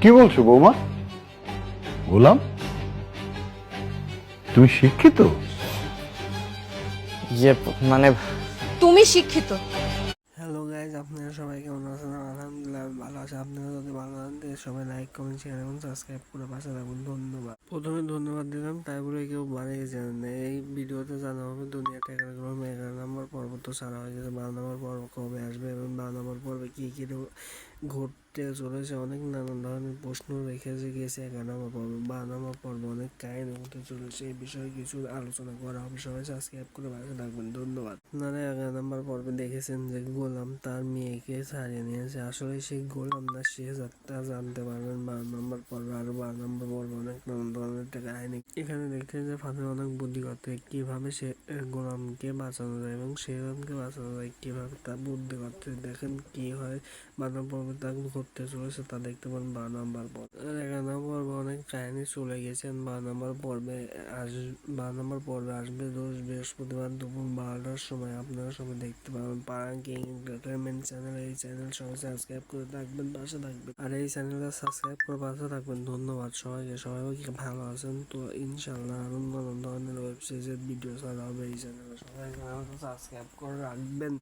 কি বলছো বৌমা? গোলাম, তুমি শিক্ষিত? ইয়ে মানে তুমি শিক্ষিত? হ্যালো গাইজ, আপনারা সবাই কেমন আছেন? আলহামদুলিল্লাহ আমি ভালো আছি। আপনারা যদি ভালো আছেন সবাই লাইক কমেন্ট শেয়ার এবং সাবস্ক্রাইব করে পাশে থাকুন। ধন্যবাদ। প্রথমে ধন্যবাদ দিলাম, তাই বলে কেউ বানিয়ে জানেন না। এই ভিডিওতে জানা হবে দুনিয়াতে 11 নম্বর পর্ব তো সারা হয়ে গেছে। 12 নম্বর পর্ব কবে আসবে এবং 12 নম্বর পর্বে কি কি ঘটতে চলেছে, অনেক নানান ধরনের প্রশ্ন রেখেছে গিয়েছে 11 নম্বর পর্ব। 12 নম্বর পর্ব অনেক কাহিনী হতে চলেছে, এই বিষয়ে কিছু আলোচনা করা হবে। সবাই সাবস্ক্রাইব করে পাশে থাকবেন। ধন্যবাদ। আপনারা 11 নম্বর পর্বে দেখেছেন যে গোলাম তার মেয়েকে ছাড়িয়ে নিয়েছে। আসলে সেই গোলাম না সে যাত্রা জানতে পারবেন 12 নম্বর পর্বে। আর 12 নম্বর পর্বে অনেক নানান ধরনের একটা কাহিনী এখানে দেখতে যে ফাঁদে অনেক বুদ্ধি করতে কিভাবে সে গোলামকে বাঁচানো যায় এবং সেজনকে বাঁচানো যায় কিভাবে তা বুদ্ধি করতে। দেখেন কি হয় 12 নম্বর পর্বে তা ঘটতে চলেছে, তা দেখতে পান 12 নম্বর পর্ব। 11 নম্বর পর্বে অনেক কাহিনী চলে গেছেন। 12 নম্বর পর্বে 12 নম্বর পর্বে আসবে রোজ বৃহস্পতিবার দুপুর 12টার সময়। আপনারা সবাই দেখতে পাবেন পারাং কিং এন্টারটেনমেন্ট চ্যানেল। এই চ্যানেল সবাই সাবস্ক্রাইব করে থাকবেন, পাশে থাকবেন। আর এই চ্যানেলটা সাবস্ক্রাইব করে পাশে থাকবেন। ধন্যবাদ সবাইকে। সবাই ভালো আছেন তো? ইনশাল্লাহ আরো নানান ধরনের ওয়েব সিরিজের ভিডিও ছাড়া হবে এই চ্যানেলে। সবাই সাবস্ক্রাইব করে রাখবেন।